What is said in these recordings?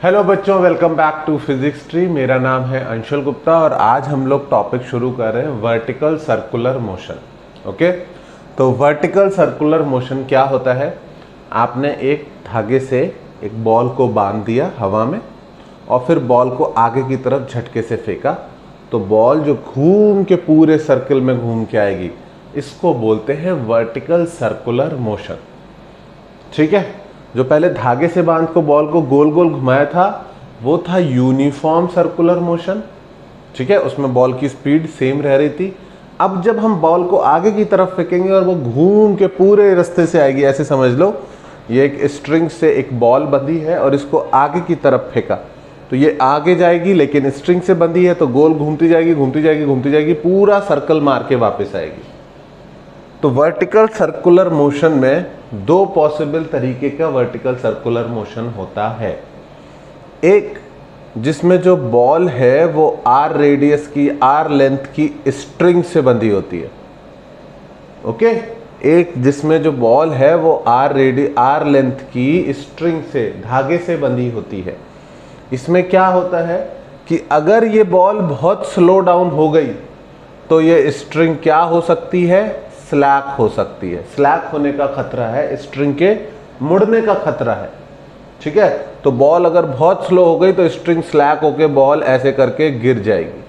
Hello बच्चों, welcome back to physics tree. मेरा नाम है अंशुल गुप्ता और आज हम लोग टॉपिक शुरू कर रहे हैं वर्टिकल सर्कुलर मोशन। ओके, तो वर्टिकल सर्कुलर मोशन क्या होता है? आपने एक धागे से एक बॉल को बांध दिया हवा में और फिर बॉल को आगे की तरफ झटके से फेंका, तो बॉल जो घूम के पूरे सर्कल में घूम के आएगी, इसको बोलते हैं वर्टिकल सर्कुलर मोशन। ठीक है, जो पहले धागे से बांध को बॉल को गोल गोल घुमाया था वो था यूनिफॉर्म सर्कुलर मोशन। ठीक है, उसमें बॉल की स्पीड सेम रह रही थी। अब जब हम बॉल को आगे की तरफ फेंकेंगे और वो घूम के पूरे रास्ते से आएगी, ऐसे समझ लो ये एक स्ट्रिंग से एक बॉल बंधी है और इसको आगे की तरफ फेंका तो ये आगे जाएगी, लेकिन स्ट्रिंग से बंधी है तो गोल घूमती जाएगी घूमती जाएगी घूमती जाएगी, पूरा सर्कल मार के वापस आएगी। तो वर्टिकल सर्कुलर मोशन में दो पॉसिबल तरीके का वर्टिकल सर्कुलर मोशन होता है। एक जिसमें जो बॉल है वो आर रेडियस की, आर लेंथ की स्ट्रिंग से बंधी होती है। ओके, एक जिसमें जो बॉल है वो आर लेंथ की स्ट्रिंग से, धागे से बंधी होती है। इसमें क्या होता है कि अगर ये बॉल बहुत स्लो डाउन हो गई तो ये स्ट्रिंग क्या हो सकती है? स्लैक हो सकती है। स्लैक होने का खतरा है, स्ट्रिंग के मुड़ने का खतरा है। ठीक है, तो बॉल अगर बहुत स्लो हो गई तो स्ट्रिंग स्लैक होके बॉल ऐसे करके गिर जाएगी,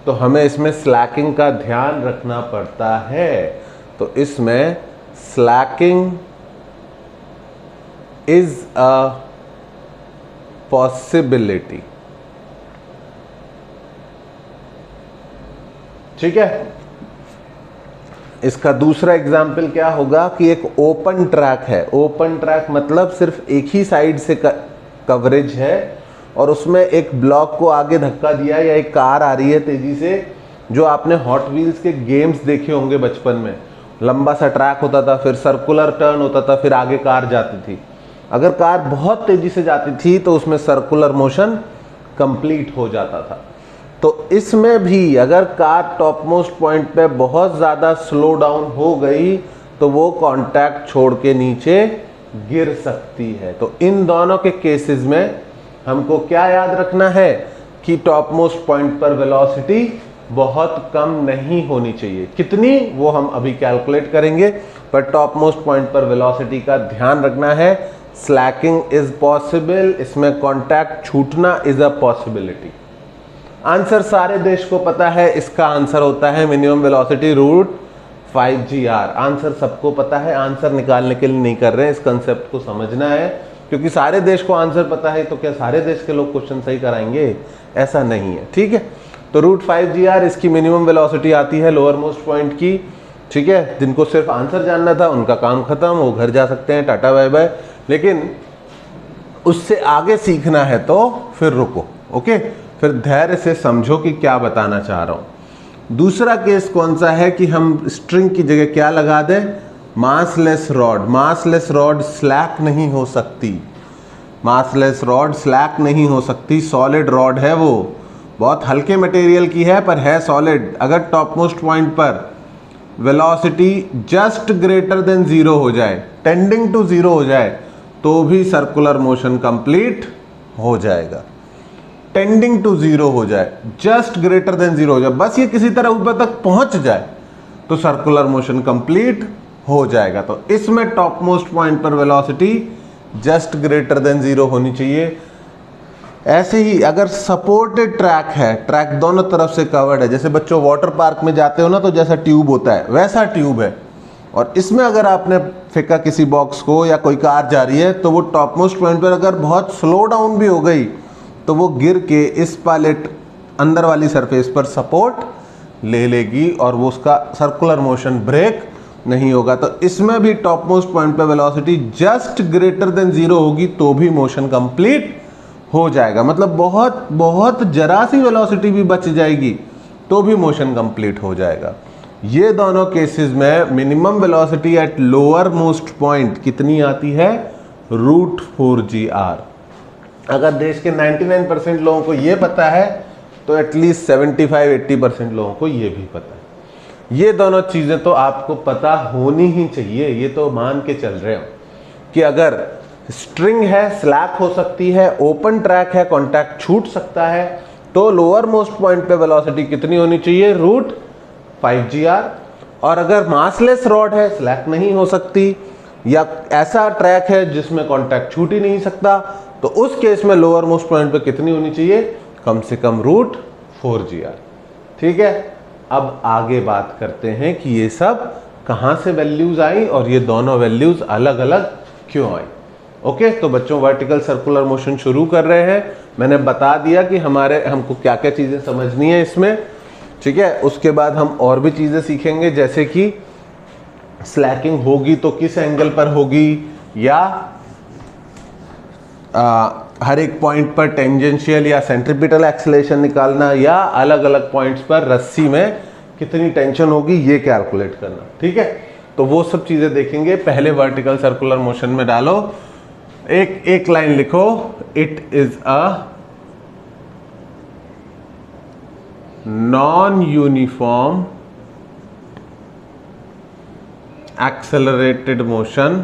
तो हमें इसमें स्लैकिंग का ध्यान रखना पड़ता है। तो इसमें स्लैकिंग इज अ पॉसिबिलिटी। ठीक है, इसका दूसरा एग्जाम्पल क्या होगा कि एक ओपन ट्रैक है। ओपन ट्रैक मतलब सिर्फ एक ही साइड से कवरेज है और उसमें एक ब्लॉक को आगे धक्का दिया या एक कार आ रही है तेजी से। जो आपने हॉट व्हील्स के गेम्स देखे होंगे बचपन में, लंबा सा ट्रैक होता था, फिर सर्कुलर टर्न होता था, फिर आगे कार जाती थी। अगर कार बहुत तेजी से जाती थी तो उसमें सर्कुलर मोशन कंप्लीट हो जाता था। तो इसमें भी अगर कार टॉप मोस्ट पॉइंट पे बहुत ज़्यादा स्लो डाउन हो गई तो वो कांटेक्ट छोड़ के नीचे गिर सकती है। तो इन दोनों के केसेस में हमको क्या याद रखना है कि टॉप मोस्ट पॉइंट पर वेलोसिटी बहुत कम नहीं होनी चाहिए। कितनी, वो हम अभी कैलकुलेट करेंगे, पर टॉप मोस्ट पॉइंट पर वेलोसिटी का ध्यान रखना है। स्लैकिंग इज पॉसिबल, इसमें कांटेक्ट छूटना इज अ पॉसिबिलिटी। आंसर सारे देश को पता है, इसका आंसर होता है मिनिमम वेलोसिटी √5gr। आंसर सबको पता है, आंसर निकालने के लिए नहीं कर रहे हैं, इस कंसेप्ट को समझना है। क्योंकि सारे देश को आंसर पता है तो क्या सारे देश के लोग क्वेश्चन सही कराएंगे? ऐसा नहीं है। ठीक है, तो √5gr इसकी मिनिमम वेलोसिटी आती है लोअर मोस्ट पॉइंट की। ठीक है, जिनको सिर्फ आंसर जानना था उनका काम खत्म, वो घर जा सकते हैं, टाटा बाय बाय। लेकिन उससे आगे सीखना है तो फिर रुको। ओके, फिर धैर्य से समझो कि क्या बताना चाह रहा हूं। दूसरा केस कौन सा है कि हम स्ट्रिंग की जगह क्या लगा दें? Massless rod. Massless rod slack नहीं हो सकती। मासलेस रॉड स्लैक नहीं हो सकती। सॉलिड रॉड है, वो बहुत हल्के मटेरियल की है पर है सॉलिड। अगर टॉप मोस्ट पॉइंट पर वेलोसिटी जस्ट ग्रेटर देन 0 हो जाए, टेंडिंग टू 0 हो जाए, तो भी सर्कुलर मोशन कंप्लीट हो जाएगा। टेंडिंग टू 0 हो जाए, जस्ट ग्रेटर देन 0 हो जाए, बस ये किसी तरह ऊपर तक पहुंच जाए तो सर्कुलर मोशन कंप्लीट हो जाएगा। तो इसमें टॉप मोस्ट पॉइंट पर वेलोसिटी जस्ट ग्रेटर देन 0 होनी चाहिए। ऐसे ही अगर सपोर्टेड ट्रैक है, ट्रैक दोनों तरफ से कवर्ड है, जैसे बच्चों वाटर पार्क में जाते हो ना तो जैसा ट्यूब होता है वैसा ट्यूब है, और इसमें अगर आपने फेंका किसी बॉक्स को या कोई कार जा रही है तो वो टॉप मोस्ट पॉइंट पर अगर बहुत स्लो डाउन भी हो गई तो वो गिर के इस पैलेट अंदर वाली सरफेस पर सपोर्ट ले लेगी और वो उसका सर्कुलर मोशन ब्रेक नहीं होगा। तो इसमें भी टॉप मोस्ट पॉइंट पे वेलोसिटी जस्ट ग्रेटर देन 0 होगी तो भी मोशन कंप्लीट हो जाएगा। मतलब बहुत बहुत जरा सी वेलोसिटी भी बच जाएगी तो भी मोशन कंप्लीट हो जाएगा। ये दोनों केसेस में minimum velocity at lower most point कितनी आती है? √4gr। अगर देश के 99% लोगों को ये पता है तो एटलीस्ट 75-80% लोगों को ये भी पता है। ये दोनों चीज़ें तो आपको पता होनी ही चाहिए। ये तो मान के चल रहे हो कि अगर स्ट्रिंग है, स्लैक हो सकती है, ओपन ट्रैक है, कॉन्टैक्ट छूट सकता है, तो लोअर मोस्ट पॉइंट पे वेलोसिटी कितनी होनी चाहिए? √5gr। और अगर मासलेस रॉड है, स्लैक नहीं हो सकती, या ऐसा ट्रैक है जिसमें कॉन्टैक्ट छूट ही नहीं सकता, तो उस केस में लोअर मोस्ट पॉइंट पे कितनी होनी चाहिए? कम से कम √4gr। ठीक है, अब आगे बात करते हैं कि ये सब कहां से वैल्यूज आई और ये दोनों वैल्यूज अलग अलग क्यों आई। ओके, तो बच्चों वर्टिकल सर्कुलर मोशन शुरू कर रहे हैं। मैंने बता दिया कि हमको क्या क्या चीजें समझनी है इसमें। ठीक है, उसके बाद हम और भी चीजें सीखेंगे, जैसे कि स्लैकिंग होगी तो किस एंगल पर होगी, या हर एक पॉइंट पर टेंजेंशियल या सेंट्रीपिटल एक्सेलरेशन निकालना, या अलग अलग पॉइंट्स पर रस्सी में कितनी टेंशन होगी ये कैलकुलेट करना। ठीक है, तो वो सब चीजें देखेंगे। पहले वर्टिकल सर्कुलर मोशन में डालो, एक लाइन लिखो, it is a non uniform accelerated motion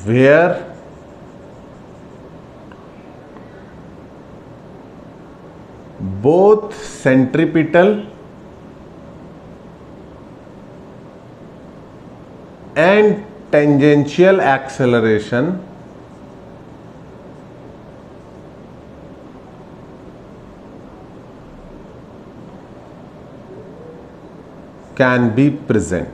where both centripetal and tangential acceleration can be present।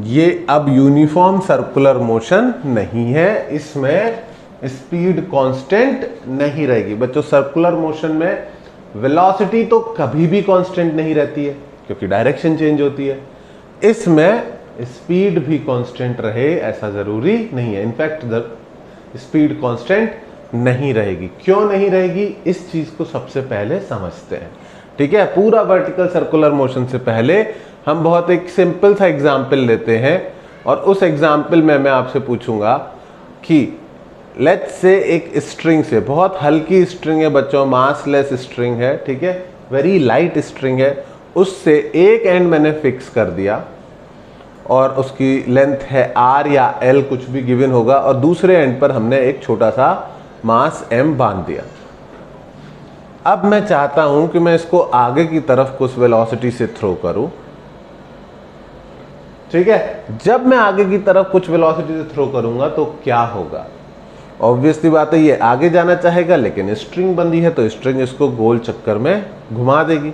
ये अब यूनिफॉर्म सर्कुलर मोशन नहीं है, इसमें स्पीड कांस्टेंट नहीं रहेगी। बच्चों सर्कुलर मोशन में वेलोसिटी तो कभी भी कांस्टेंट नहीं रहती है क्योंकि डायरेक्शन चेंज होती है। इसमें स्पीड भी कांस्टेंट रहे ऐसा जरूरी नहीं है। इनफैक्ट स्पीड कांस्टेंट नहीं रहेगी। क्यों नहीं रहेगी, इस चीज को सबसे पहले समझते हैं। ठीक है, पूरा वर्टिकल सर्कुलर मोशन से पहले हम बहुत एक सिंपल सा एग्जाम्पल लेते हैं, और उस एग्जाम्पल में मैं आपसे पूछूंगा कि लेट्स से एक स्ट्रिंग से, बहुत हल्की स्ट्रिंग है बच्चों, मासलेस स्ट्रिंग है, ठीक है, वेरी लाइट स्ट्रिंग है, उससे एक एंड मैंने फिक्स कर दिया और उसकी लेंथ है r या l, कुछ भी गिवन होगा, और दूसरे एंड पर हमने एक छोटा सा मास m बांध दिया। अब मैं चाहता हूं कि मैं इसको आगे की तरफ कुछ वेलोसिटी से थ्रो करूं। ठीक है, जब मैं आगे की तरफ कुछ वेलोसिटी से थ्रो करूंगा तो क्या होगा? ऑब्वियसली बात है, ये आगे जाना चाहेगा, लेकिन स्ट्रिंग बंधी है तो स्ट्रिंग इसको गोल चक्कर में घुमा देगी,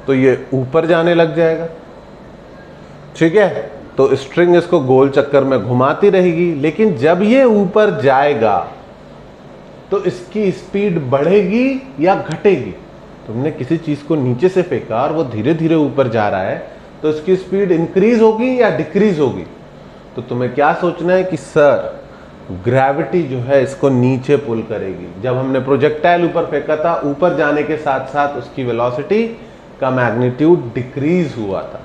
तो ये ऊपर जाने लग जाएगा। ठीक है, तो स्ट्रिंग इसको गोल चक्कर में घुमाती रहेगी, लेकिन जब ये ऊपर जाएगा तो इसकी स्पीड बढ़ेगी या घटेगी? तुमने किसी चीज को नीचे से फेंका और वो धीरे धीरे ऊपर जा रहा है, तो इसकी स्पीड इंक्रीज होगी या डिक्रीज होगी? तो तुम्हें क्या सोचना है कि सर ग्रेविटी जो है इसको नीचे पुल करेगी। जब हमने प्रोजेक्टाइल ऊपर फेंका था, ऊपर जाने के साथ साथ उसकी वेलोसिटी का मैग्नीट्यूड डिक्रीज हुआ था।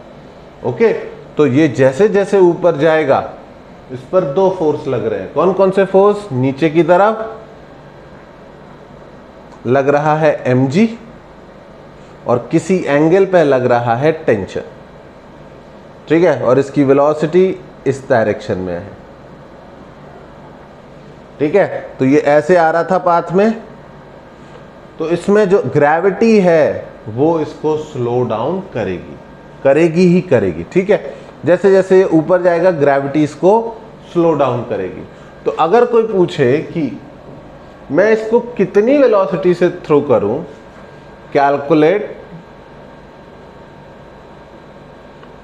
ओके, तो ये जैसे जैसे ऊपर जाएगा इस पर दो फोर्स लग रहे हैं। कौन कौन से फोर्स? नीचे की तरफ लग रहा है mg और किसी एंगल पे लग रहा है टेंशन। ठीक है, और इसकी वेलोसिटी इस डायरेक्शन में है। ठीक है, तो ये ऐसे आ रहा था पाथ में, तो इसमें जो ग्रेविटी है वो इसको स्लो डाउन करेगी ही करेगी। ठीक है, जैसे जैसे ये ऊपर जाएगा ग्रेविटी इसको स्लो डाउन करेगी। तो अगर कोई पूछे कि मैं इसको कितनी वेलोसिटी से थ्रो करूं, calculate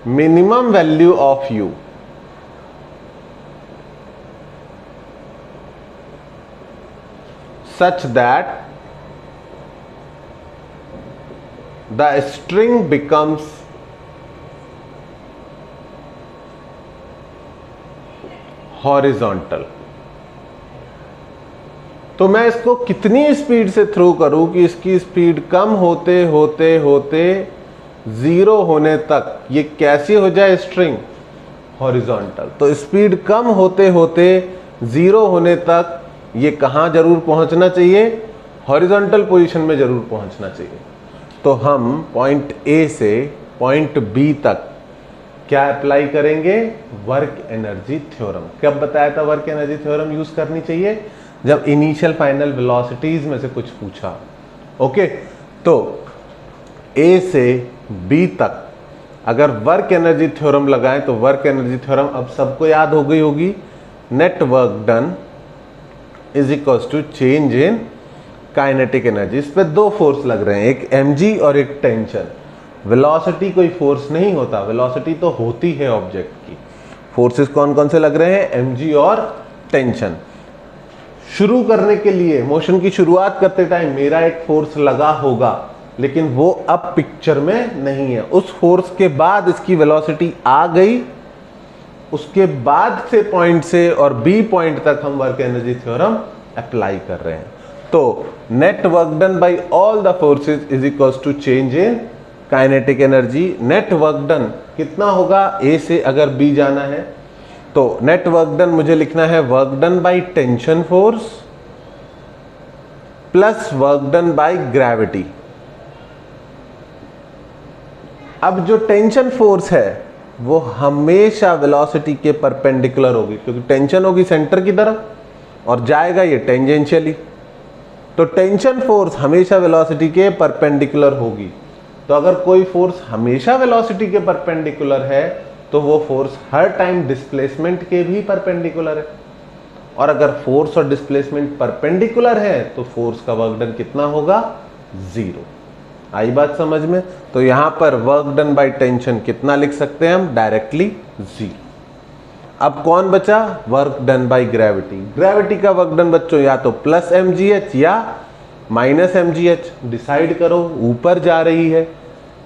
minimum value of u, such that the string becomes horizontal। तो मैं इसको कितनी स्पीड से थ्रो करूं कि इसकी स्पीड कम होते होते होते जीरो होने तक ये कैसी हो जाए स्ट्रिंग? हॉरिजॉन्टल। तो स्पीड कम होते होते जीरो होने तक ये कहाँ जरूर पहुंचना चाहिए, हॉरिजॉन्टल पोजीशन में जरूर पहुंचना चाहिए। तो हम पॉइंट ए से पॉइंट बी तक क्या अप्लाई करेंगे, वर्क एनर्जी थ्योरम। कब बताया था वर्क एनर्जी थ्योरम यूज करनी चाहिए, जब इनिशियल फाइनल वेलोसिटीज में से कुछ पूछा। ओके, तो ए से बी तक अगर वर्क एनर्जी थ्योरम लगाएं तो वर्क एनर्जी थ्योरम अब सबको याद हो गई होगी। Net work done is equals to change in kinetic energy. इस पे दो फोर्स लग रहे हैं, एक mg और एक टेंशन। वेलोसिटी कोई फोर्स नहीं होता, वेलोसिटी तो होती है ऑब्जेक्ट की। फोर्सेस कौन कौन से लग रहे हैं, mg और टेंशन। शुरू करने के लिए मोशन की शुरुआत करते टाइम मेरा एक फोर्स लगा होगा, लेकिन वो अब पिक्चर में नहीं है। उस फोर्स के बाद इसकी वेलोसिटी आ गई, उसके बाद से पॉइंट से और बी पॉइंट तक हम वर्क एनर्जी थ्योरम अप्लाई कर रहे हैं। तो net work done by all the forces is equals to change in kinetic energy. Net work done कितना होगा, ए से अगर बी जाना है तो नेट वर्क डन मुझे लिखना है work done by tension force plus work done by gravity. अब जो टेंशन फोर्स है वो हमेशा वेलोसिटी के परपेंडिकुलर होगी, क्योंकि टेंशन होगी सेंटर की तरफ और जाएगा ये टेंजेंशियली। तो टेंशन फोर्स हमेशा वेलोसिटी के परपेंडिकुलर होगी। तो अगर कोई फोर्स हमेशा वेलोसिटी के परपेंडिकुलर है तो वो फोर्स हर टाइम डिस्प्लेसमेंट के भी परपेंडिकुलर है। और अगर फोर्स और डिस्प्लेसमेंट परपेंडिकुलर है तो फोर्स का वर्क डन कितना होगा, 0। आई बात समझ में। तो यहां पर वर्क डन बाय टेंशन कितना लिख सकते हैं हम, डायरेक्टली 0। अब कौन बचा, work done by gravity. Gravity का वर्क डन बच्चों या तो प्लस mgh या माइनस mgh, डिसाइड करो। ऊपर जा रही है,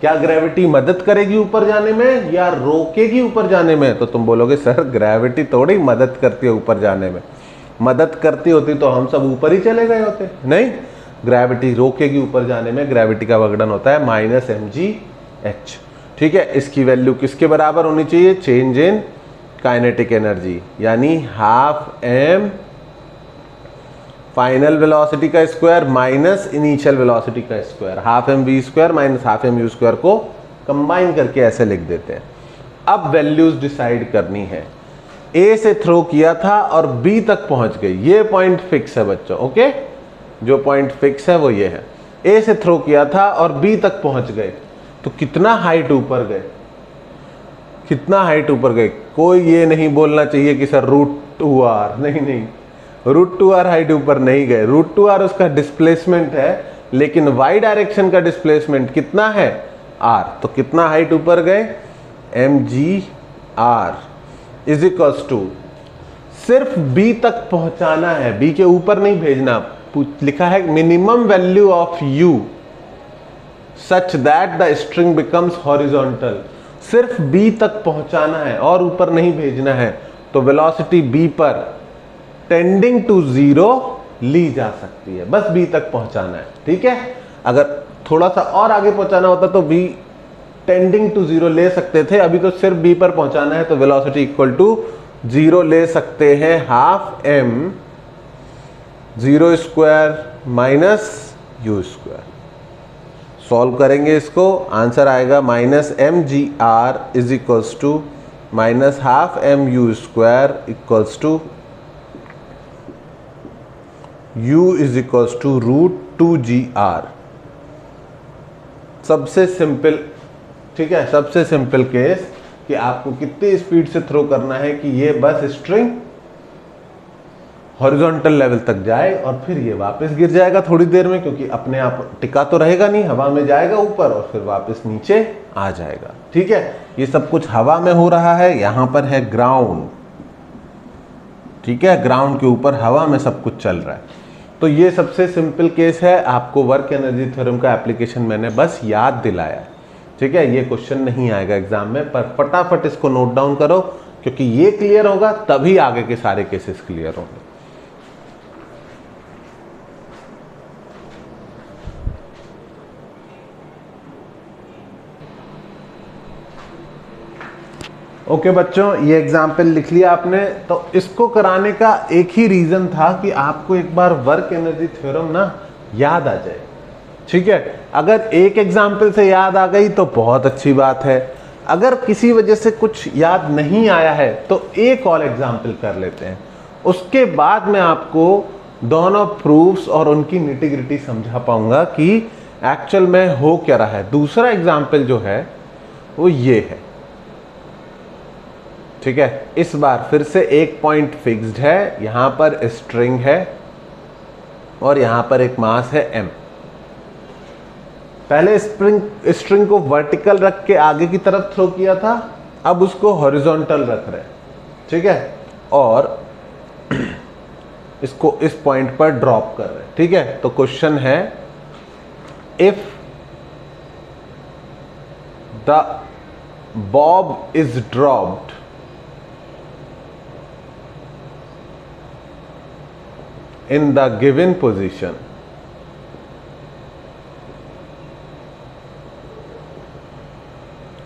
क्या ग्रेविटी मदद करेगी ऊपर जाने में या रोकेगी ऊपर जाने में? तो तुम बोलोगे सर ग्रेविटी थोड़ी मदद करती है ऊपर जाने में, मदद करती होती तो हम सब ऊपर ही चले गए होते। नहीं, ग्रेविटी रोकेगी ऊपर जाने में। ग्रेविटी का वर्क डन होता है माइनस mgh। ठीक है, इसकी वैल्यू किसके बराबर होनी चाहिए, चेंज इन काइनेटिक एनर्जी, यानी हाफ m फाइनल वेलोसिटी का स्क्वायर माइनस इनिशियल वेलोसिटी का square. Half m v square minus half m u square को कंबाइन करके ऐसे लिख देते हैं। अब वैल्यूज डिसाइड करनी है। a से थ्रो किया था और b तक पहुंच गई, ये पॉइंट फिक्स है बच्चों। ओके, जो पॉइंट फिक्स है वो ये है। a से थ्रो किया था और b तक पहुंच गए, तो कितना हाइट ऊपर गए, कितना हाइट ऊपर गए? कोई ये नहीं बोलना चाहिए कि सर √2r, नहीं, √2r हाइट ऊपर नहीं गए। √2r उसका डिस्प्लेसमेंट है, लेकिन y डायरेक्शन का डिस्प्लेसमेंट कितना है, r। तो कितना हाइट ऊपर गए, mgr इज इक्वल्स टू, सिर्फ b तक पहुंचाना है, b के ऊपर नहीं भेजना। लिखा है minimum value of u such that the string becomes horizontal. सिर्फ b तक पहुंचाना है और ऊपर नहीं भेजना है। तो वेलोसिटी b पर टेंडिंग टू 0 ली जा सकती है, बस b तक पहुंचाना है। ठीक है, अगर थोड़ा सा और आगे पहुंचाना होता तो b टेंडिंग टू 0 ले सकते थे, अभी तो सिर्फ b पर पहुंचाना है, तो वेलोसिटी इक्वल टू 0 ले सकते हैं, half m 0 square minus u square. Solve करेंगे इसको, आंसर आएगा minus mgr is equals to minus half mu square equals to u is equals to √2gr। सबसे सिंपल, ठीक है, सबसे सिंपल केस कि आपको कितनी स्पीड से थ्रो करना है कि ये बस स्ट्रिंग हॉरिजॉन्टल लेवल तक जाए और फिर ये वापस गिर जाएगा थोड़ी देर में, क्योंकि अपने आप टिका तो रहेगा नहीं, हवा में जाएगा ऊपर और फिर वापस नीचे आ जाएगा। ठीक है, ये सब कुछ हवा में हो रहा है, यहां पर है ग्राउंड। ठीक है, ग्राउंड के ऊपर हवा में सब कुछ चल रहा है। तो ये सबसे सिंपल केस है, आपको वर्क एनर्जी थ्योरम का एप्लीकेशन मैंने बस याद दिलाया है। ठीक है, ये क्वेश्चन नहीं आएगा एग्जाम में, पर फटाफट इसको नोट डाउन करो, क्योंकि ये क्लियर होगा तभी आगे के सारे केसेस क्लियर होंगे। ओके बच्चों, ये एग्जाम्पल लिख लिया आपने। तो इसको कराने का एक ही रीजन था कि आपको एक बार वर्क एनर्जी थ्योरम ना याद आ जाए। ठीक है, अगर एक एग्जाम्पल से याद आ गई तो बहुत अच्छी बात है, अगर किसी वजह से कुछ याद नहीं आया है तो एक और एग्जाम्पल कर लेते हैं, उसके बाद मैं आपको दोनों प्रूफ्स और उनकी निटी-ग्रिटी समझा पाऊंगा कि एक्चुअल में हो क्या रहा है। दूसरा एग्जाम्पल जो है वो ये है। ठीक है, इस बार फिर से एक पॉइंट फिक्स्ड है, यहां पर स्ट्रिंग है और यहां पर एक मास है m। पहले स्ट्रिंग को वर्टिकल रख के आगे की तरफ थ्रो किया था, अब उसको हॉरिजॉन्टल रख रहे हैं। ठीक है, और इसको इस पॉइंट पर ड्रॉप कर रहे हैं। ठीक है, तो क्वेश्चन है, if the Bob is dropped in the given position,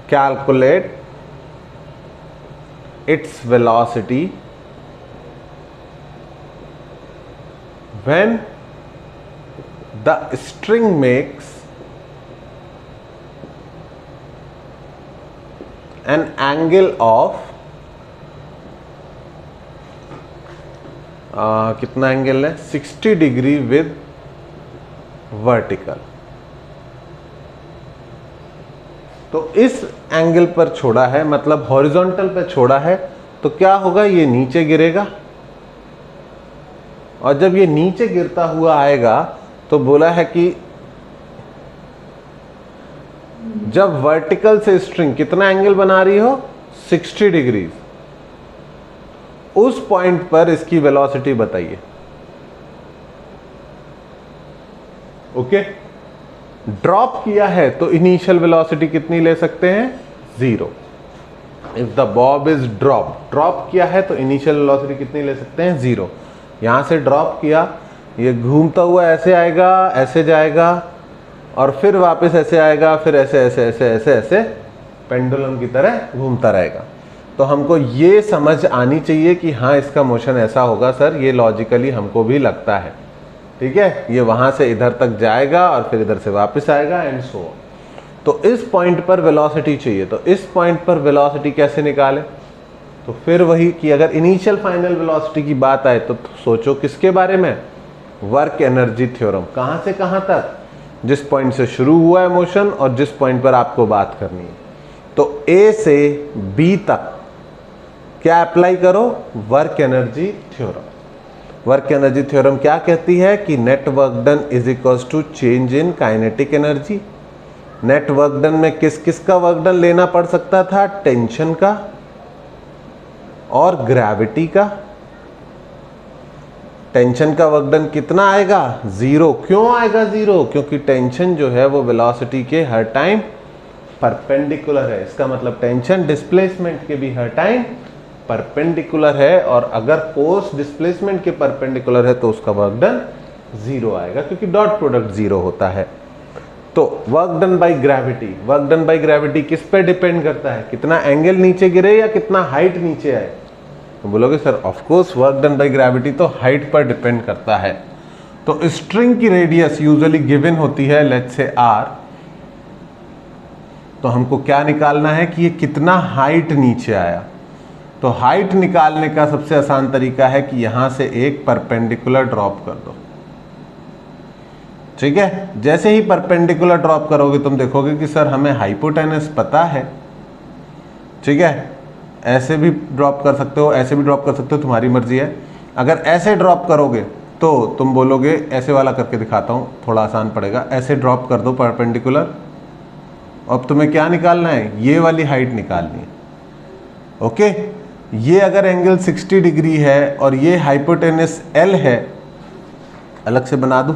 calculate its velocity when the string makes an angle of कितना एंगल है, 60 डिग्री विद वर्टिकल। तो इस एंगल पर छोड़ा है, मतलब हॉरिजॉन्टल पे छोड़ा है, तो क्या होगा, ये नीचे गिरेगा, और जब ये नीचे गिरता हुआ आएगा तो बोला है कि जब वर्टिकल से स्ट्रिंग कितना एंगल बना रही हो, 60 डिग्री, उस पॉइंट पर इसकी वेलोसिटी बताइए। ओके, ड्रॉप किया है तो इनिशियल वेलोसिटी कितनी ले सकते हैं, 0। If the Bob is drop किया है तो इनिशियल वेलोसिटी कितनी ले सकते हैं, 0। यहां से ड्रॉप किया, ये घूमता हुआ ऐसे आएगा, ऐसे जाएगा, और फिर वापस ऐसे आएगा, फिर ऐसे ऐसे ऐसे ऐसे ऐसे पेंडुलम की तरह घूमता रहेगा। तो हमको ये समझ आनी चाहिए कि हाँ, इसका मोशन ऐसा होगा सर, ये लॉजिकली हमको भी लगता है। ठीक है, ये वहां से इधर तक जाएगा और फिर इधर से वापस आएगा एंड सो ऑन। तो इस पॉइंट पर वेलोसिटी चाहिए, तो इस पॉइंट पर वेलोसिटी कैसे निकालें, तो फिर वही कि अगर इनिशियल फाइनल वेलोसिटी की बात आए तो सोचो किसके बारे में, वर्क एनर्जी थ्योरम। कहां से कहां तक, जिस पॉइंट से शुरू हुआ है मोशन और जिस पॉइंट पर आपको बात करनी है। तो ए से बी तक क्या अप्लाई करो, work energy theorem. Work energy theorem क्या कहती है कि net work done is equals to change in kinetic energy. Net work done में किस किस का वर्क डन लेना पड़ सकता था, टेंशन का और ग्रेविटी का। टेंशन का वर्क डन कितना आएगा, 0। क्यों आएगा 0, क्योंकि टेंशन जो है वो वेलोसिटी के हर टाइम परपेंडिकुलर है। इसका मतलब टेंशन डिस्प्लेसमेंट के भी हर टाइम परपेंडिकुलर है, और अगर फोर्स डिस्प्लेसमेंट के परपेंडिकुलर है तो उसका वर्क डन 0 आएगा, क्योंकि डॉट प्रोडक्ट 0 होता है। तो work done by gravity, work done by gravity किस पे डिपेंड करता है, कितना एंगल नीचे गिरे या कितना हाइट नीचे आए। तो बोलोगे sir of course work done by gravity तो हाइट पर डिपेंड करता है। तो स्ट्रिंग की रेडियस यूजुअली गिवन होती है, लेट्स से r। तो हमको क्या निकालना है कि ये कितना हाइट नीचे आया। तो हाइट निकालने का सबसे आसान तरीका है कि यहां से एक परपेंडिकुलर ड्रॉप कर दो। ठीक है, जैसे ही परपेंडिकुलर ड्रॉप करोगे तुम देखोगे कि सर हमें हाइपोटेनस पता है। ठीक है, ऐसे भी ड्रॉप कर सकते हो, ऐसे भी ड्रॉप कर सकते हो, तुम्हारी मर्जी है। अगर ऐसे ड्रॉप करोगे तो तुम बोलोगे, ऐसे वाला करके दिखाता हूं, थोड़ा आसान पड़ेगा। ऐसे ड्रॉप कर दो परपेंडिकुलर, अब तुम्हें क्या निकालना है, ये वाली हाइट निकालनी है। ओके, ये अगर एंगल 60 डिग्री है और ये हाइपोटेनस L है, अलग से बना दूं,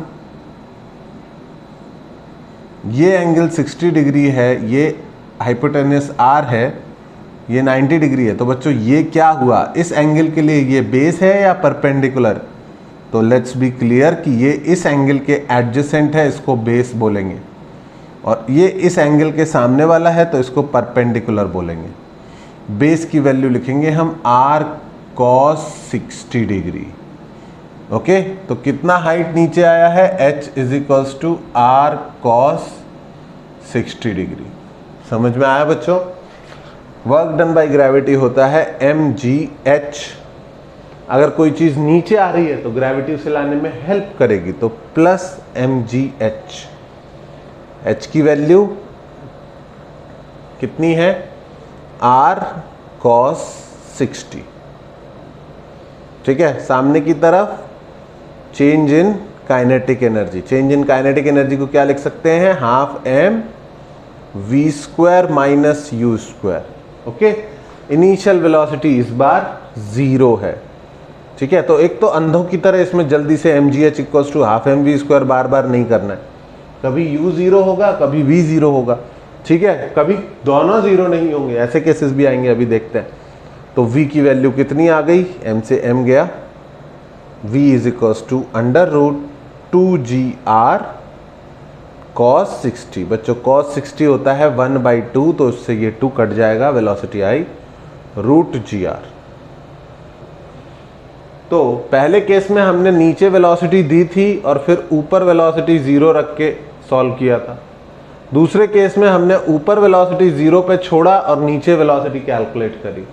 ये एंगल 60 डिग्री है, ये हाइपोटेनस R है, ये 90 डिग्री है। तो बच्चों ये क्या हुआ, इस एंगल के लिए ये बेस है या परपेंडिकुलर। तो लेट्स बी क्लियर कि ये इस एंगल के एडजेसेंट है, इसको बेस बोलेंगे, और ये इस एंगल के सामने वाला है तो इसको परपेंडिकुलर बोलेंगे। बेस की वैल्यू लिखेंगे हम r cos 60 डिग्री। ओके, तो कितना हाइट नीचे आया है, h is equals to r cos 60 degree. समझ में आया बच्चों? वर्क डन बाय ग्रेविटी होता है mgh। अगर कोई चीज नीचे आ रही है तो ग्रेविटी उसे लाने में हेल्प करेगी, तो प्लस mgh। h की वैल्यू कितनी है, r cos 60। ठीक है, सामने की तरफ change in kinetic energy. Change in kinetic energy को क्या लिख सकते हैं, half m v square minus u square. Okay, initial velocity इस बार 0 है। ठीक है, तो एक तो अंधों की तरह इसमें जल्दी से mgh equals to half M V square बार बार नहीं करना है। कभी u 0 होगा, कभी v 0 होगा। ठीक है, कभी दोनों 0 नहीं होंगे, ऐसे केसेस भी आएंगे, अभी देखते हैं। तो v की वैल्यू कितनी आ गई, m से m गया, v is equals to under root 2gr cos 60। बच्चों cos 60 होता है 1/2, तो उससे ये 2 कट जाएगा, वेलोसिटी आई रूट gr। तो पहले केस में हमने नीचे वेलोसिटी दी थी और फिर ऊपर वेलोसिटी 0 रख के सॉल्व किया था। दूसरे केस में हमने ऊपर वेलोसिटी 0 पे छोड़ा और नीचे वेलोसिटी कैलकुलेट करी।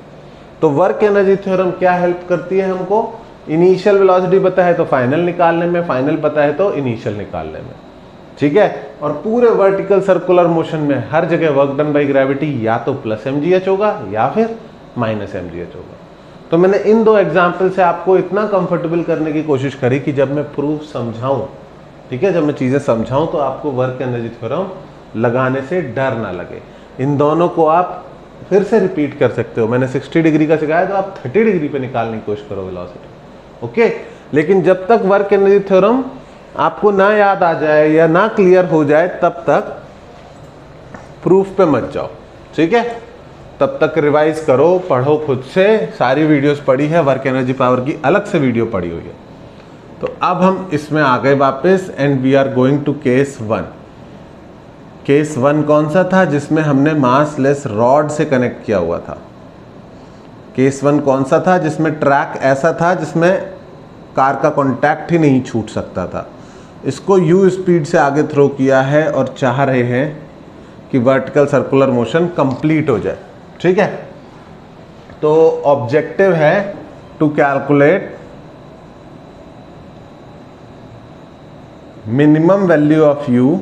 तो वर्क एनर्जी थ्योरम क्या हेल्प करती है हमको, इनिशियल वेलोसिटी पता है तो फाइनल निकालने में, फाइनल पता है तो इनिशियल निकालने में। ठीक है, और पूरे वर्टिकल सर्कुलर मोशन में हर जगह वर्क डन बाय ग्रेविटी या तो प्लस mgh होगा या फिर माइनस mgh होगा। तो मैंने इन दो एग्जाम्पल से आपको इतना कंफर्टेबल करने की कोशिश करी कि जब मैं प्रूफ समझाऊं, ठीक है, जब मैं चीजें समझाऊं तो आपको वर्क एनर्जी थ्योरम लगाने से डर ना लगे। इन दोनों को आप फिर से रिपीट कर सकते हो। मैंने 60 डिग्री का सिखाया तो आप 30 डिग्री पे निकालने की कोशिश करो वेलोसिटी। ओके, लेकिन जब तक वर्क एनर्जी थ्योरम आपको ना याद आ जाए या ना क्लियर हो जाए तब तक प्रूफ पे मत जाओ। ठीक है, तब तक रिवाइज करो, पढ़ो खुद से। सारी वीडियोस पढ़ी है, वर्क एनर्जी पावर की अलग से वीडियो पढ़ी हुई है। तो अब हम इसमें आ गए वापस and we are going to case 1। Case 1 कौन सा था, जिसमें हमने मास लेस रॉड से कनेक्ट किया हुआ था। केस 1 कौन सा था, जिसमें ट्रैक ऐसा था जिसमें कार का कॉन्टैक्ट ही नहीं छूट सकता था। इसको u स्पीड से आगे थ्रो किया है और चाह रहे हैं कि वर्टिकल सर्कुलर मोशन कंप्लीट हो जाए। ठीक है, तो ऑब्जेक्टिव है to calculate minimum value of u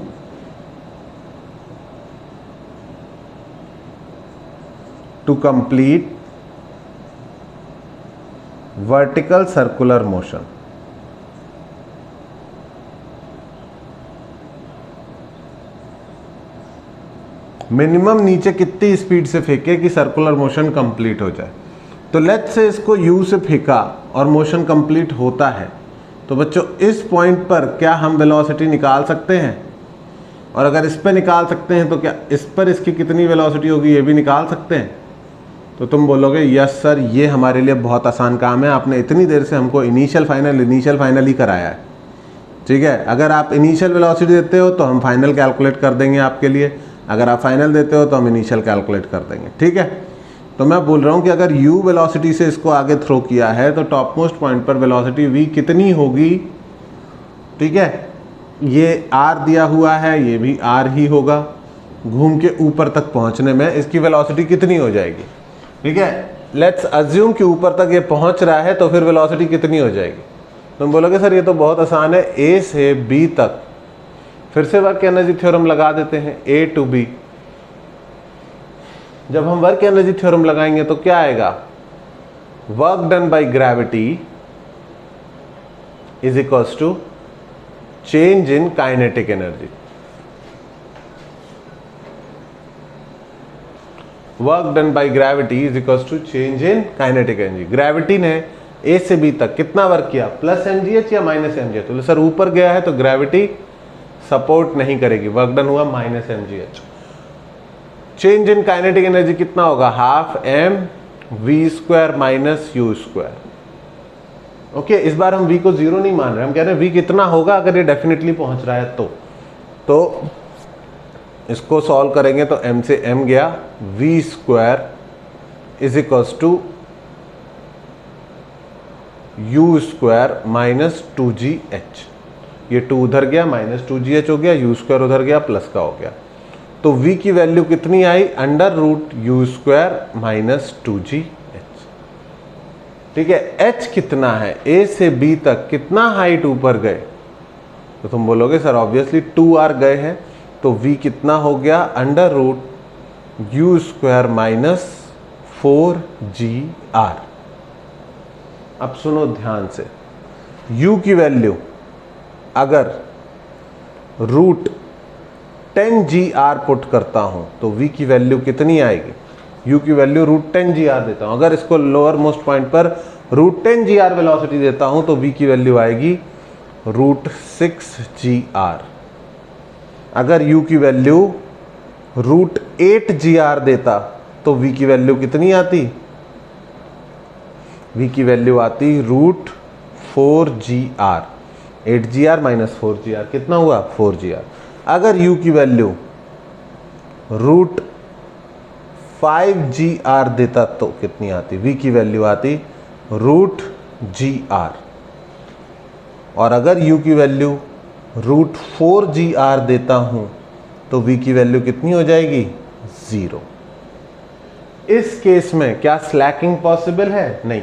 to complete vertical circular motion. Minimum नीचे कितनी स्पीड से फेंके कि सर्कुलर मोशन कंप्लीट हो जाए। तो लेट्स से इसको u से फेंका और मोशन कंप्लीट होता है, तो बच्चों इस पॉइंट पर क्या हम वेलोसिटी निकाल सकते हैं? और अगर इस पर निकाल सकते हैं तो क्या इस पर इसकी कितनी वेलोसिटी होगी ये भी निकाल सकते हैं? तो तुम बोलोगे यस सर, ये हमारे लिए बहुत आसान काम है, आपने इतनी देर से हमको इनिशियल फाइनल ही कराया है। ठीक है, अगर आप इनिशियल वेलोसिटी देते हो तो हम फाइनल कैलकुलेट कर देंगे आपके लिए, अगर आप फाइनल देते हो तो हम इनिशियल कैलकुलेट कर देंगे। ठीक है, तो मैं बोल रहा हूँ कि अगर u वेलोसिटी से इसको आगे थ्रो किया है तो टॉप मोस्ट पॉइंट पर वेलोसिटी v कितनी होगी? ठीक है, ये r दिया हुआ है, ये भी r ही होगा। घूम के ऊपर तक पहुँचने में इसकी वेलोसिटी कितनी हो जाएगी? ठीक है, लेट्स अज्यूम कि ऊपर तक ये पहुँच रहा है, तो फिर वेलोसिटी कितनी हो जाएगी? तुम बोलोगे सर ये तो बहुत आसान है, a से b तक। फिर से वर्क एनर्जी थ्योरम लगा देते हैं, a टू b। जब हम वर्क एनर्जी थ्योरम लगाएंगे तो क्या आएगा? Work done by gravity is equals to change in kinetic energy. Work done by gravity is equals to change in kinetic energy. Gravity ने a से b तक कितना वर्क किया, प्लस mgh या माइनस mgh? तो सर ऊपर गया है तो ग्रेविटी सपोर्ट नहीं करेगी, वर्क डन हुआ minus mgh। Change in kinetic energy कितना होगा? Half m v square minus u square. Okay, इस बार हम v को 0 नहीं मान रहे, हम कह रहे हैं v कितना होगा अगर ये डेफिनेटली पहुंच रहा है तो इसको सॉल्व करेंगे तो m से m गया, v square is equals to u square minus 2gh। ये 2 उधर गया, माइनस 2gh हो गया, यू स्क्वायर उधर गया, प्लस का हो गया। तो v की वैल्यू कितनी आई? Under root you square minus 2gh। ठीक है, h कितना है? a से b तक कितना हाइट ऊपर गए? तो तुम बोलोगे सर ऑब्वियसली 2r गए हैं, तो v कितना हो गया? Under root you square minus 4gr। अब सुनो ध्यान से, u की वैल्यू अगर रूट 10gr पुट करता हूं तो v की वैल्यू कितनी आएगी? u की वैल्यू रूट 10gr देता हूं, अगर इसको लोअर मोस्ट पॉइंट पर रूट 10gr वेलोसिटी देता हूं तो v की वैल्यू आएगी रूट 6gr। अगर u की वैल्यू रूट 8gr देता तो v की वैल्यू कितनी आती? v की वैल्यू आती root 4gr। 8gr minus 4gr कितना हुआ? 4gr। अगर u की वैल्यू रूट 5gr देता तो कितनी आती? v की वैल्यू आती रूट gr। और अगर u की वैल्यू रूट 4gr देता हूं तो v की वैल्यू कितनी हो जाएगी? 0। इस केस में क्या स्लैकिंग पॉसिबल है? नहीं,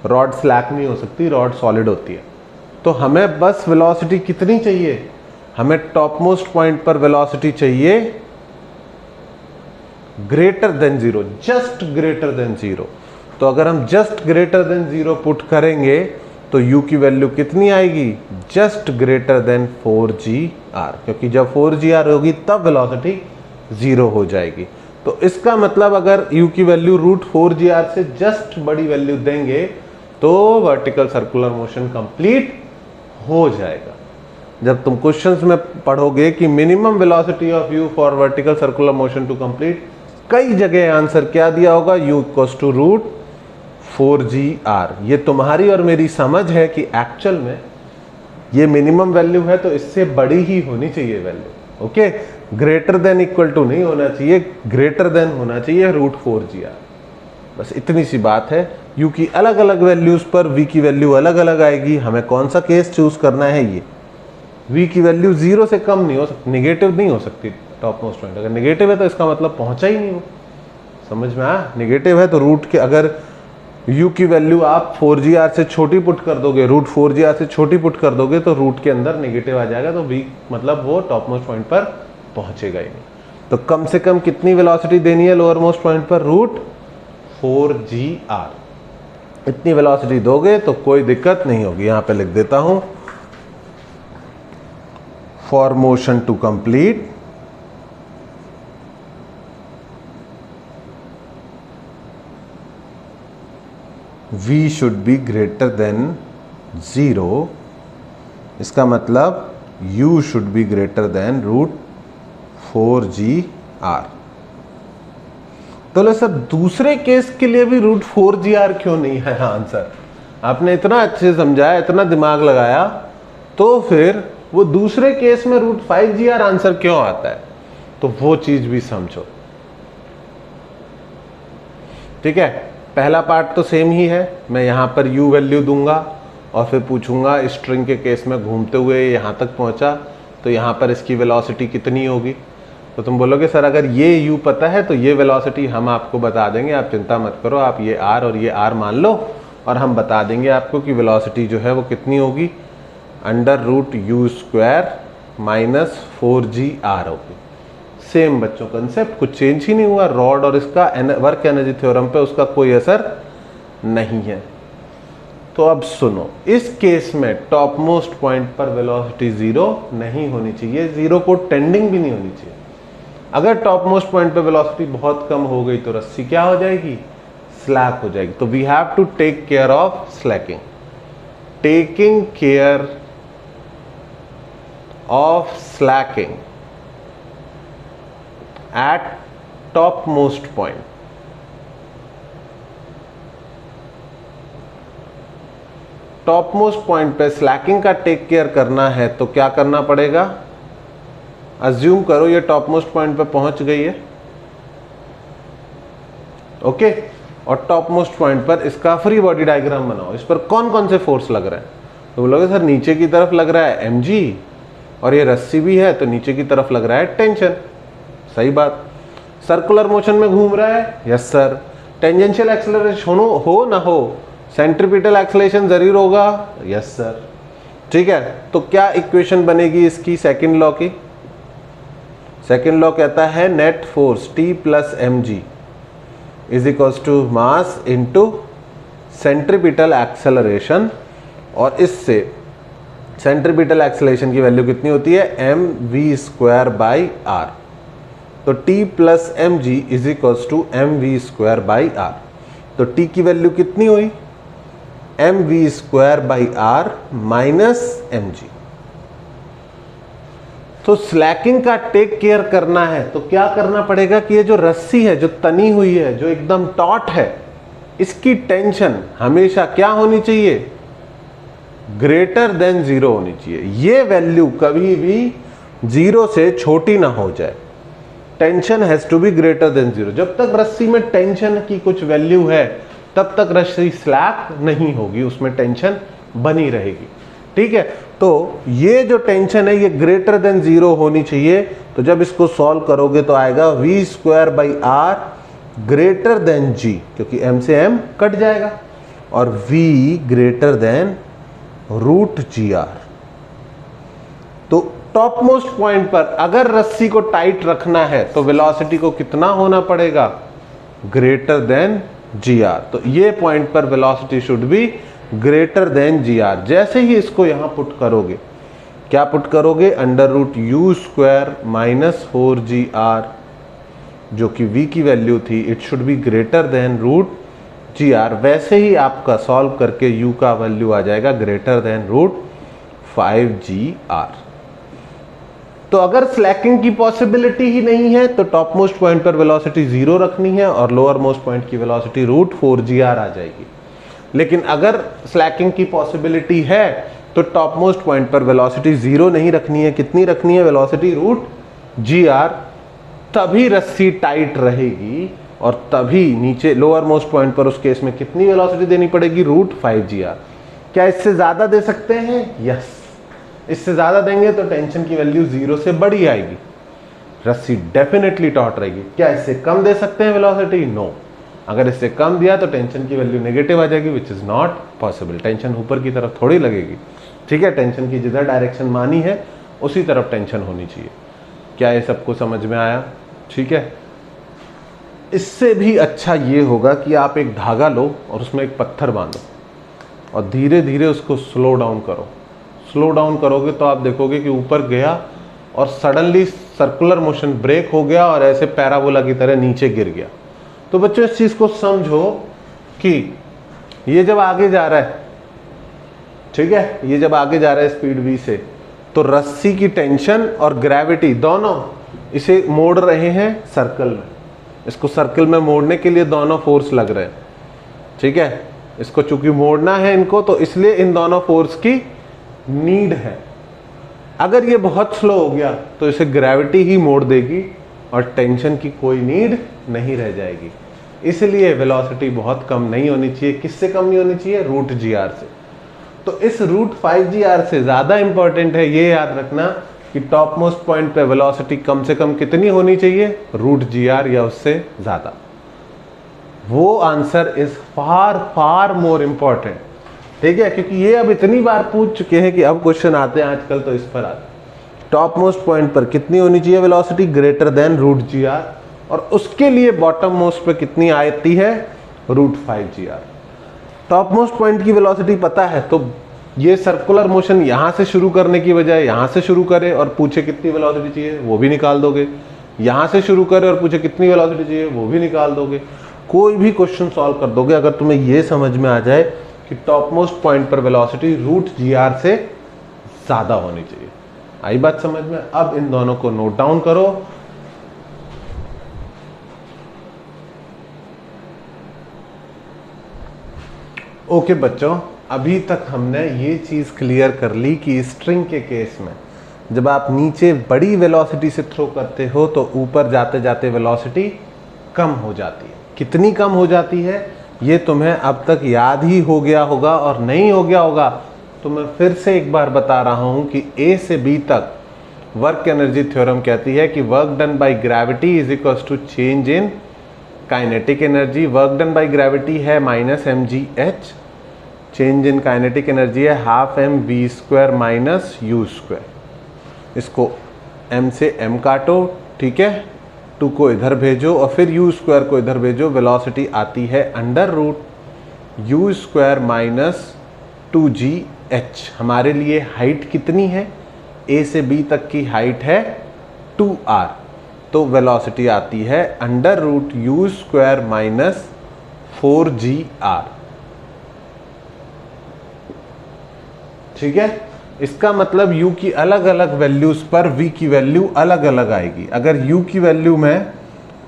रॉड स्लैक नहीं हो सकती, रॉड सॉलिड होती है। तो हमें बस वेलोसिटी कितनी चाहिए? हमें टॉप मोस्ट पॉइंट पर वेलोसिटी चाहिए greater than 0, just greater than 0। तो अगर हम जस्ट ग्रेटर देन 0 पुट करेंगे तो u की वैल्यू कितनी आएगी? जस्ट ग्रेटर देन 4gr, क्योंकि जब 4gr होगी तब वेलोसिटी 0 हो जाएगी। तो इसका मतलब अगर u की वैल्यू रूट 4gr से जस्ट बड़ी वैल्यू देंगे तो वर्टिकल सर्कुलर मोशन कंप्लीट हो जाएगा। जब तुम क्वेश्चंस में पढ़ोगे कि minimum velocity of u for vertical circular motion to complete, कई जगह आंसर क्या दिया होगा? u equals to root 4gr। ये तुम्हारी और मेरी समझ है कि एक्चुअल में ये मिनिमम वैल्यू है तो इससे बड़ी ही होनी चाहिए value. Okay, greater than equal to नहीं होना चाहिए, ग्रेटर देन होना चाहिए रूट 4gr। बस इतनी सी बात है। u की अलग अलग वैल्यूज पर v की वैल्यू अलग अलग आएगी। हमें कौन सा केस चूज करना है? ये v की वैल्यू 0 से कम नहीं हो सकती, निगेटिव नहीं हो सकती टॉप मोस्ट पॉइंट। अगर निगेटिव है तो इसका मतलब पहुंचा ही नहीं हो। समझ में आया? निगेटिव है तो रूट के अगर u की वैल्यू आप 4gr से छोटी पुट कर दोगे, रूट 4gr से छोटी पुट कर दोगे तो रूट के अंदर निगेटिव आ जाएगा, तो v मतलब वो टॉप मोस्ट पॉइंट पर पहुंचेगा ही नहीं। तो कम से कम कितनी वेलोसिटी देनी है लोअर मोस्ट पॉइंट पर? Root 4gr। इतनी वेलोसिटी दोगे तो कोई दिक्कत नहीं होगी। यहां पे लिख देता हूं, for motion to complete v should be greater than 0। इसका मतलब u should be greater than root 4gr। तो सर दूसरे केस के लिए भी रूट 4gr क्यों नहीं है आंसर? आपने इतना अच्छे समझाया, इतना दिमाग लगाया, तो फिर वो दूसरे केस में रूट 5gr आंसर क्यों आता है? तो वो चीज भी समझो। ठीक है, पहला पार्ट तो सेम ही है। मैं यहां पर u वैल्यू दूंगा और फिर पूछूंगा स्ट्रिंग के केस में घूमते हुए यहां तक पहुंचा तो यहां पर इसकी वेलोसिटी कितनी होगी? तो तुम बोलोगे सर अगर ये u पता है तो ये वेलोसिटी हम आपको बता देंगे, आप चिंता मत करो, आप ये r और ये r मान लो और हम बता देंगे आपको कि वेलोसिटी जो है वो कितनी होगी, under root you square minus 4gr होगी। सेम बच्चों कंसेप्ट, कुछ चेंज ही नहीं हुआ। रॉड और इसका वर्क एनर्जी थ्योरम पे उसका कोई असर नहीं है। तो अब सुनो, इस केस में टॉप मोस्ट पॉइंट पर वेलोसिटी 0 नहीं होनी चाहिए, 0 को टेंडिंग भी नहीं होनी चाहिए। अगर टॉप मोस्ट पॉइंट पे वेलोसिटी बहुत कम हो गई तो रस्सी क्या हो जाएगी? स्लैक हो जाएगी। तो we have to take care of slacking. Taking care of slacking at top most point. Top most point पे स्लैकिंग का टेक केयर करना है तो क्या करना पड़ेगा? अज्यूम करो ये टॉप मोस्ट पॉइंट पे पहुंच गई है, ओके, और टॉप मोस्ट पॉइंट पर इसका फ्री बॉडी डायग्राम बनाओ। इस पर कौन कौन से फोर्स लग रहा है? तो बोलोगे सर नीचे की तरफ लग रहा है mg, और ये रस्सी भी है तो नीचे की तरफ लग रहा है टेंशन। सही बात। सर्कुलर मोशन में घूम रहा है, यस सर। टेंजेंशियल एक्सेलरेशन हो ना हो, सेंट्रीपिटल एक्सेलरेशन जरूर होगा, यस सर। ठीक है, तो क्या इक्वेशन बनेगी इसकी सेकंड लॉ की? सेकंड लॉ कहता है net force T plus mg is equals to mass into centripetal acceleration, और इससे सेंट्रीपिटल एक्सेलरेशन की वैल्यू कितनी होती है? mv²/r। तो T plus mg is equals to mv²/r। तो T की वैल्यू कितनी हुई? mv²/r minus mg। तो स्लैकिंग का टेक केयर करना है तो क्या करना पड़ेगा कि ये जो रस्सी है, जो तनी हुई है, जो एकदम टॉट है, इसकी टेंशन हमेशा क्या होनी चाहिए? ग्रेटर देन 0 होनी चाहिए। ये वैल्यू कभी भी 0 से छोटी ना हो जाए। Tension has to be greater than 0। जब तक रस्सी में टेंशन की कुछ वैल्यू है तब तक रस्सी स्लैक नहीं होगी, उसमें टेंशन बनी रहेगी। ठीक है, तो ये जो टेंशन है ये ग्रेटर देन 0 होनी चाहिए। तो जब इसको सॉल्व करोगे तो आएगा v²/r ग्रेटर देन g, क्योंकि m से m कट जाएगा, और v ग्रेटर देन √gr। तो टॉप मोस्ट पॉइंट पर अगर रस्सी को टाइट रखना है तो वेलोसिटी को कितना होना पड़ेगा? Greater than gr। तो ये पॉइंट पर velocity should be greater then gr। जैसे ही इसको यहां पुट करोगे, क्या पुट करोगे? √u² माइनस 4gr, जो कि v की वैल्यू थी, it should be greater then √gr। वैसे ही आपका सॉल्व करके u का वैल्यू आ जाएगा ग्रेटर देन √5gr। तो अगर स्लैकिंग की पॉसिबिलिटी ही नहीं है तो टॉप मोस्ट पॉइंट पर वेलोसिटी 0 रखनी है और लोअर मोस्ट पॉइंट की वेलोसिटी √4gr आ जाएगी। लेकिन अगर स्लैकिंग की पॉसिबिलिटी है तो टॉप मोस्ट पॉइंट पर वेलोसिटी 0 नहीं रखनी है। कितनी रखनी है? Velocity √gr। तभी रस्सी टाइट रहेगी और तभी नीचे लोअर मोस्ट पॉइंट पर उस केस में कितनी वेलोसिटी देनी पड़ेगी? √5gr। क्या इससे ज्यादा दे सकते हैं? यस। इससे ज्यादा देंगे तो टेंशन की वैल्यू 0 से बड़ी आएगी, रस्सी डेफिनेटली टॉट रहेगी। क्या इससे कम दे सकते हैं वेलोसिटी? नो। अगर इससे कम दिया तो टेंशन की वैल्यू नेगेटिव आ जाएगी, which is not possible. Tension ऊपर की तरफ थोड़ी लगेगी। ठीक है, टेंशन की जिधर डायरेक्शन मानी है उसी तरफ टेंशन होनी चाहिए। क्या ये सबको समझ में आया? ठीक है, इससे भी अच्छा ये होगा कि आप एक धागा लो और उसमें एक पत्थर बांधो और धीरे धीरे उसको स्लो डाउन करो। स्लो डाउन करोगे तो आप देखोगे कि ऊपर गया और सडनली सर्कुलर मोशन ब्रेक हो गया और ऐसे पैराबोला की तरह नीचे गिर गया। तो बच्चों इस चीज को समझो कि ये जब आगे जा रहा है, ठीक है, ये जब आगे जा रहा है स्पीड v से, तो रस्सी की टेंशन और ग्रेविटी दोनों इसे मोड़ रहे हैं सर्कल में। इसको सर्कल में मोड़ने के लिए दोनों फोर्स लग रहे हैं। ठीक है, इसको चूंकि मोड़ना है इनको, तो इसलिए इन दोनों फोर्स की नीड है। अगर ये बहुत स्लो हो गया तो इसे ग्रेविटी ही मोड़ देगी और टेंशन की कोई नीड नहीं रह जाएगी। इसलिए वेलोसिटी बहुत कम नहीं होनी चाहिए। किससे कम नहीं होनी चाहिए? √gr से। तो इस √5gr से ज्यादा इंपॉर्टेंट है ये याद रखना कि टॉप मोस्ट पॉइंट पे वेलोसिटी कम से कम कितनी होनी चाहिए? √gr या उससे ज्यादा। वो answer is far far more important. ठीक है, क्योंकि ये अब इतनी बार पूछ चुके हैं कि अब क्वेश्चन आते हैं आजकल, तो इस पर आते। टॉप मोस्ट पॉइंट पर कितनी होनी चाहिए वेलोसिटी? Greater than √gr। और उसके लिए बॉटम मोस्ट पे कितनी आती है? √5gr। टॉप मोस्ट पॉइंट की वेलोसिटी पता है तो ये सर्कुलर मोशन यहां से शुरू करने की बजाय यहां से शुरू करे और पूछे कितनी वेलोसिटी चाहिए, वो भी निकाल दोगे। यहां से शुरू करे और पूछे कितनी वेलोसिटी चाहिए, वो भी निकाल दोगे। कोई भी क्वेश्चन सॉल्व कर दोगे अगर तुम्हें ये समझ में आ जाए कि टॉप मोस्ट पॉइंट पर वेलोसिटी √gr से ज्यादा होनी चाहिए। आई बात समझ में? अब इन दोनों को नोट डाउन करो। ओके बच्चों, अभी तक हमने ये चीज क्लियर कर ली कि स्ट्रिंग के केस में जब आप नीचे बड़ी वेलोसिटी से थ्रो करते हो तो ऊपर जाते जाते वेलोसिटी कम हो जाती है। कितनी कम हो जाती है ये तुम्हें अब तक याद ही हो गया होगा, और नहीं हो गया होगा तो मैं फिर से एक बार बता रहा हूं कि ए से बी तक वर्क एनर्जी थ्योरम कहती है कि work done by gravity is equals to change in kinetic energy. Work done by gravity है minus mgh, change in kinetic energy है हाफ mv² माइनस u²। इसको m से m काटो, ठीक है, 2 को इधर भेजो और फिर u² को इधर भेजो, वेलोसिटी आती है under root u² minus 2gh। हमारे लिए हाइट कितनी है, a से b तक की हाइट है 2r, तो वेलोसिटी आती है under root u² minus 4gr। ठीक है, इसका मतलब u की अलग अलग वैल्यूज पर v की वैल्यू अलग अलग आएगी। अगर u की वैल्यू मैं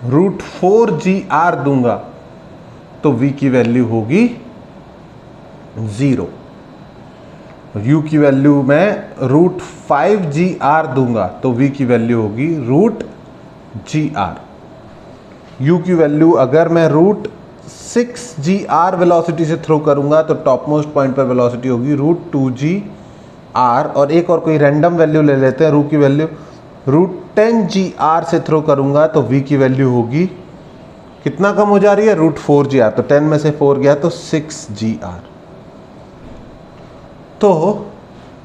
√4gr दूंगा तो v की वैल्यू होगी 0। u की वैल्यू मैं √5gr दूंगा तो v की वैल्यू होगी √gr। u की वैल्यू अगर मैं √6gr वेलोसिटी से थ्रो करूंगा तो टॉप मोस्ट पॉइंट पर वेलोसिटी होगी √2gr, और एक और कोई रैंडम वैल्यू ले लेते हैं, रू की वैल्यू √10gr से थ्रो करूंगा तो v की वैल्यू होगी, कितना कम हो जा रही है, √4gr, तो 10 में से 4 गया तो 6gr। तो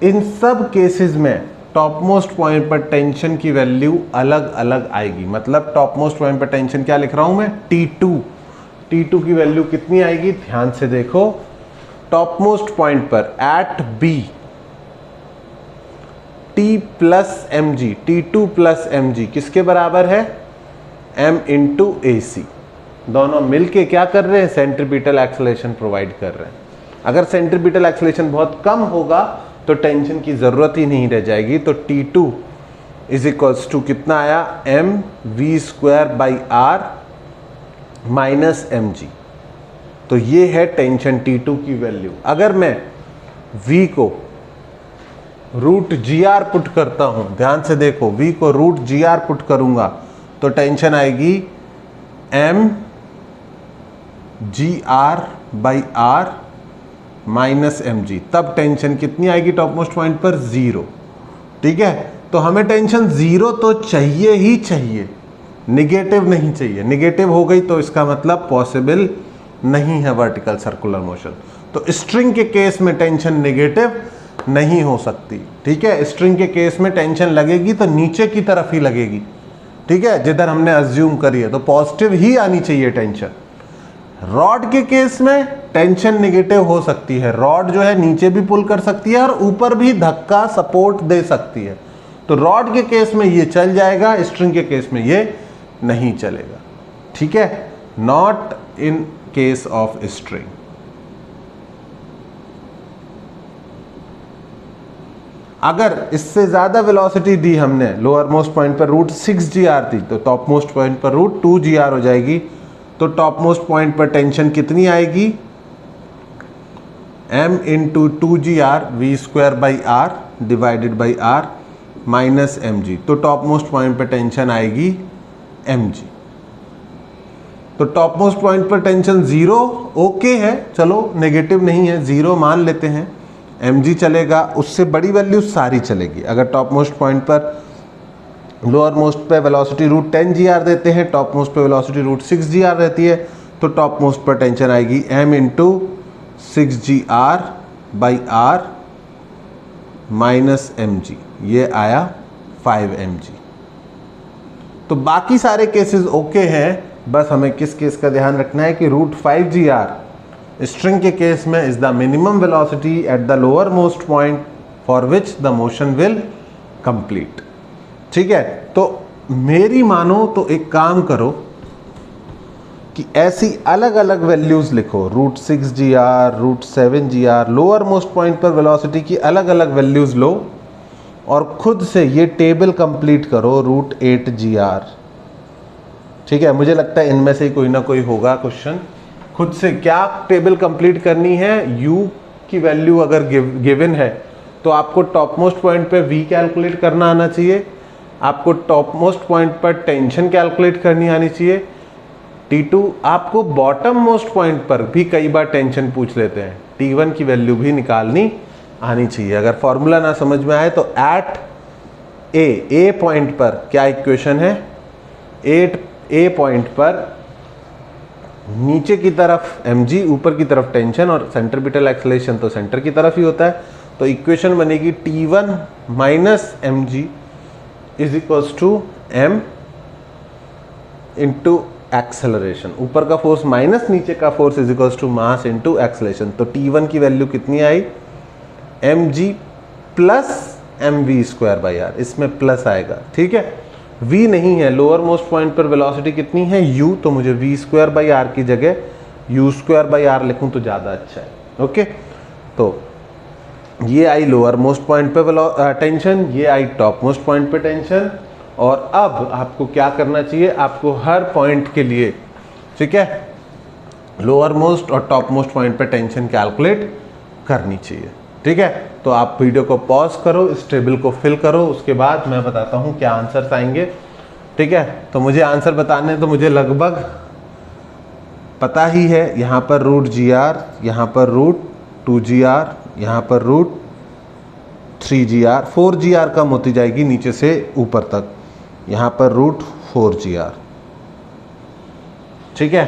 इन सब केसेस में टॉप मोस्ट पॉइंट पर टेंशन की वैल्यू अलग अलग आएगी। मतलब टॉप मोस्ट पॉइंट पर टेंशन क्या लिख रहा हूं मैं, T2 की वैल्यू कितनी आएगी, ध्यान से देखो, टॉप मोस्ट पॉइंट पर at B T plus mg, T2 plus mg किसके बराबर है, m इंटू AC। दोनों मिलके क्या कर रहे हैं, सेंट्रीपिटल एक्सेलरेशन प्रोवाइड कर रहे हैं। अगर सेंट्रीपिटल एक्सेलरेशन बहुत कम होगा तो टेंशन की जरूरत ही नहीं रह जाएगी। तो T2 इज इक्वल्स टू कितना आया, mv²/r माइनस mg। तो ये है टेंशन T2 की वैल्यू। अगर मैं v को √gr पुट करता हूं, ध्यान से देखो, v को √gr पुट करूंगा तो टेंशन आएगी mgr/r माइनस mg। तब टेंशन कितनी आएगी टॉप मोस्ट पॉइंट पर, 0। ठीक है, तो हमें टेंशन 0 तो चाहिए ही चाहिए, निगेटिव नहीं चाहिए। निगेटिव हो गई तो इसका मतलब पॉसिबल नहीं है वर्टिकल सर्कुलर मोशन। तो स्ट्रिंग के केस में टेंशन नेगेटिव नहीं हो सकती। ठीक है, स्ट्रिंग के केस में टेंशन लगेगी तो नीचे की तरफ ही लगेगी। ठीक है, जिधर हमने अज्यूम करी है, तो पॉजिटिव ही आनी चाहिए टेंशन। रॉड के केस में टेंशन नेगेटिव हो सकती है, रॉड जो है नीचे भी पुल कर सकती है और ऊपर भी धक्का सपोर्ट दे सकती है। तो रॉड के केस में ये चल जाएगा, स्ट्रिंग के केस में ये नहीं चलेगा। ठीक है, not in case of string. अगर इससे ज्यादा वेलोसिटी दी हमने, लोअर मोस्ट पॉइंट पर √6gr थी, तो टॉप मोस्ट पॉइंट पर √2gr हो जाएगी। तो टॉप मोस्ट पॉइंट पर टेंशन कितनी आएगी, m into 2gr v²/r divided by r minus mg। तो टॉप मोस्ट पॉइंट पर टेंशन आएगी mg। तो टॉप मोस्ट पॉइंट पर टेंशन 0 ओके है, चलो नेगेटिव नहीं है, 0 मान लेते हैं, mg चलेगा, उससे बड़ी वैल्यू सारी चलेगी। अगर टॉप मोस्ट पॉइंट पर लोअर मोस्ट पे वेलोसिटी √10gr देते हैं, टॉप मोस्ट पे वेलोसिटी √6gr रहती है, तो टॉप मोस्ट पर टेंशन आएगी m into 6gr/r minus mg, ये आया 5mg। तो बाकी सारे केसेस ओके हैं, बस हमें किस केस का ध्यान रखना है कि √5gr स्ट्रिंग के केस में is the minimum velocity at the lower most point for which the motion will complete. ठीक है, तो मेरी मानो तो एक काम करो कि ऐसी अलग अलग वैल्यूज लिखो, √6gr, √7gr, lower most point पर वेलोसिटी की अलग अलग वैल्यूज लो और खुद से ये टेबल कंप्लीट करो √8gr। ठीक है, मुझे लगता है इनमें से कोई ना कोई होगा क्वेश्चन। खुद से क्या टेबल कंप्लीट करनी है, u की वैल्यू अगर गिवन है तो आपको टॉप मोस्ट पॉइंट पे v कैलकुलेट करना आना चाहिए, आपको टॉप मोस्ट पॉइंट पर टेंशन कैलकुलेट करनी आनी चाहिए, T2 आपको बॉटम मोस्ट पॉइंट पर भी कई बार टेंशन पूछ लेते हैं, T1 की वैल्यू भी निकालनी आनी चाहिए। अगर फॉर्मूला ना समझ में आए तो एट ए पॉइंट पर क्या इक्वेशन है, ए पॉइंट पर नीचे की तरफ mg, ऊपर की तरफ टेंशन, और सेंट्रीपिटल एक्सेलरेशन तो सेंटर की तरफ ही होता है। तो इक्वेशन बनेगी T1 minus mg is equals to m into acceleration. ऊपर का फोर्स माइनस नीचे का force is equals to mass into acceleration. तो T1 की वैल्यू कितनी आई, mg plus mv square by r, इसमें प्लस आएगा, ठीक है। v नहीं है, लोअर मोस्ट पॉइंट पर वेलोसिटी कितनी है u, तो मुझे v स्क्वायर बाई आर की जगह u स्क्वायर बाई आर लिखूं तो ज़्यादा अच्छा है। ओके, तो ये आई लोअर मोस्ट पॉइंट पे टेंशन, ये आई टॉप मोस्ट पॉइंट पे टेंशन। और अब आपको क्या करना चाहिए, आपको हर पॉइंट के लिए, ठीक है, लोअर मोस्ट और टॉप मोस्ट पॉइंट पे टेंशन कैलकुलेट करनी चाहिए, ठीक है। तो आप वीडियो को पॉज करो, इस टेबल को फिल करो, उसके बाद मैं बताता हूँ क्या आंसर्स आएंगे, ठीक है। तो मुझे आंसर बताने तो मुझे लगभग पता ही है, यहाँ पर रूट GR, यहाँ पर रूट 2GR, यहाँ पर रूट 3GR, 4GR कम होती जाएगी नीचे से ऊपर तक, यहाँ पर रूट 4GR, ठीक है।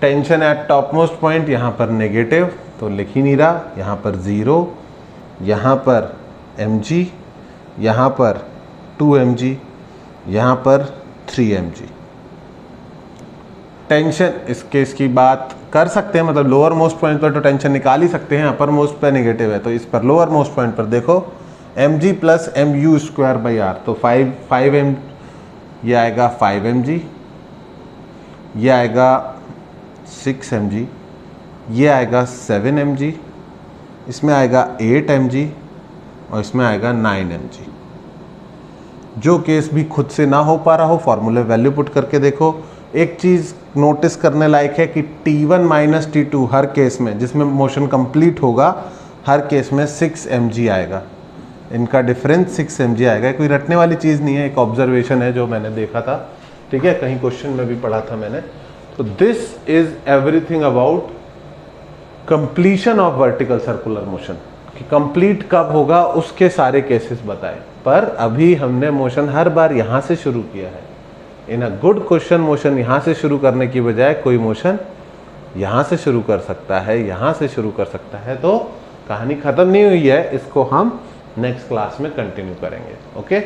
Tension eight top most point यहाँ पर नेगेटिव, तो लिख ही नहीं रहा, यहाँ पर 0, यहाँ पर mg, यहाँ पर 2mg, यहाँ पर 3mg। टेंशन इस केस की बात कर सकते हैं, मतलब लोअर मोस्ट पॉइंट पर तो टेंशन निकाल ही सकते हैं, अपर मोस्ट पर नेगेटिव है, तो इस पर लोअर मोस्ट पॉइंट पर देखो mg plus mu square by r, तो 5m, ये आएगा 5mg, ये आएगा 6mg, ये आएगा 7mg, इसमें आएगा 8mg और इसमें आएगा 9mg। जो केस भी खुद से ना हो पा रहा हो, फॉर्मूले वैल्यू पुट करके देखो। एक चीज़ नोटिस करने लायक है कि T1 माइनस T2 हर केस में, जिसमें मोशन कंप्लीट होगा, हर केस में 6mg आएगा, इनका डिफरेंस 6mg आएगा। कोई रटने वाली चीज़ नहीं है, एक ऑब्जर्वेशन है जो मैंने देखा था, ठीक है, कहीं क्वेश्चन में भी पढ़ा था मैंने। तो this is everything about completion of vertical circular motion, कि कंप्लीट कब होगा उसके सारे केसेस बताए। पर अभी हमने मोशन हर बार यहाँ से शुरू किया है। इन अ गुड क्वेश्चन मोशन यहाँ से शुरू करने की बजाय कोई मोशन यहाँ से शुरू कर सकता है, यहाँ से शुरू कर सकता है, तो कहानी ख़त्म नहीं हुई है, इसको हम नेक्स्ट क्लास में कंटिन्यू करेंगे। ओके।